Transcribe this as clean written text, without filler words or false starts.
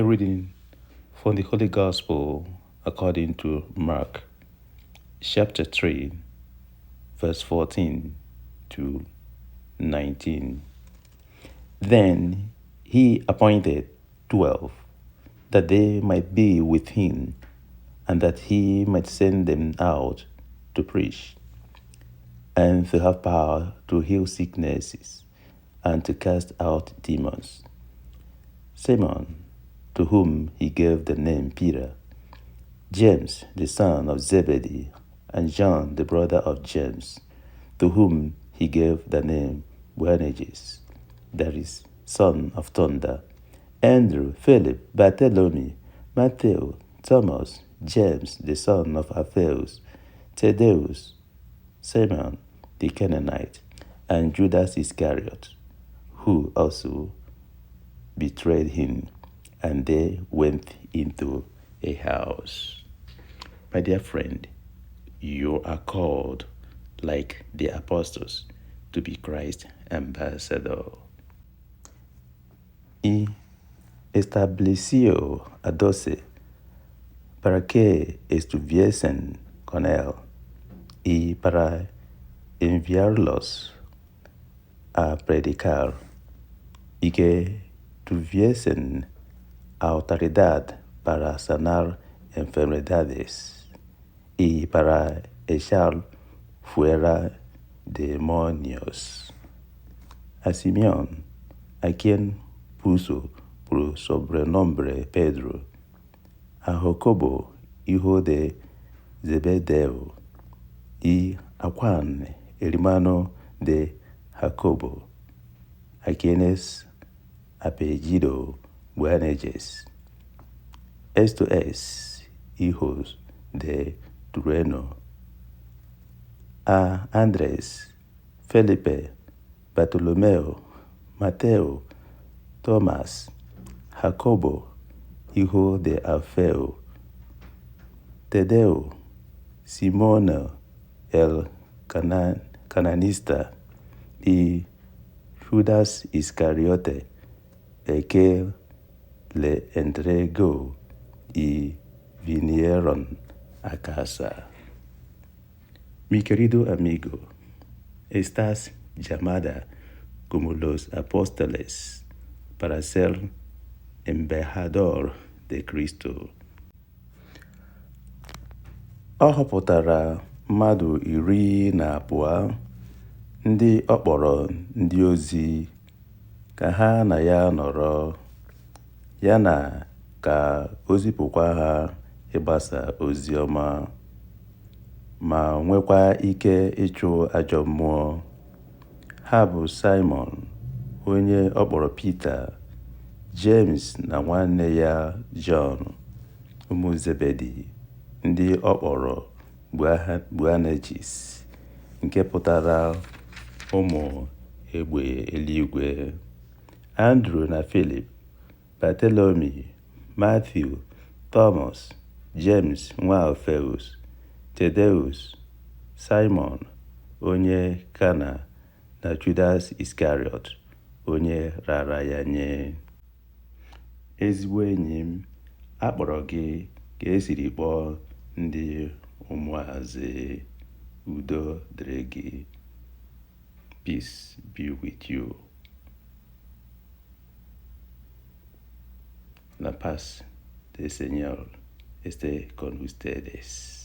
A reading from the Holy Gospel according to Mark, chapter 3, verse 14 to 19. Then he appointed 12, that they might be with him, and that he might send them out to preach, and to have power to heal sicknesses, and to cast out demons. Simon, to whom he gave the name Peter, James, the son of Zebedee, and John, the brother of James, to whom he gave the name Boanerges, that is, son of thunder, Andrew, Philip, Bartholomew, Matthew, Thomas, James, the son of Alphaeus, Thaddeus, Simon, the Canaanite, and Judas Iscariot, who also betrayed him. And they went into a house. My dear friend, you are called, like the apostles, to be Christ's ambassador. Y estableció a 12 para que estuviesen con él y para enviarlos a predicar y que tuviesen autoridad para sanar enfermedades y para echar fuera demonios. A Simeón, a quien puso por sobrenombre Pedro, a Jacobo, hijo de Zebedeo, y a Juan, hermano de Jacobo, a quien es apellido Boanerges, esto es, hijos de Trueno, a Andrés, Felipe, Bartolomeo, Mateo, Tomás, Jacobo, hijo de Alfeo, Tadeo, Simón el cananista, y Judas Iscariote, el que le entregó, y vinieron a casa. Mi querido amigo, estás llamada como los apóstoles para ser embajador de Cristo. Ọ họpụtara mmadụ 12 ndị ọ kpọrọ ndị ozi ka ha na ya nọrọ, ya na ka o zipụkwa ha ịgbasa ozi ọma, ma nwekwa ike ịchụ ajọ mmụọ. Ha bụ Simon, onye ọ kpọrọ Peter, James na nwanne ya John, ụmụ Zebedi, ndị ọ kpọrọ Boanerges, nke pụtara ụmụ egbe eluigwe, Andrew na Philip, Bartholomew, Matthew, Thomas, James nwa Alphaeus, Thaddeus, Simon onye Kana, na Judas Iscariot, onye rara ya nye. Ezigbo enyi m, akpọrọ gị ka esiri kpọọ ndị ụmụazị. Udo dịrị gị. Peace be with you. La paz del Señor esté con ustedes.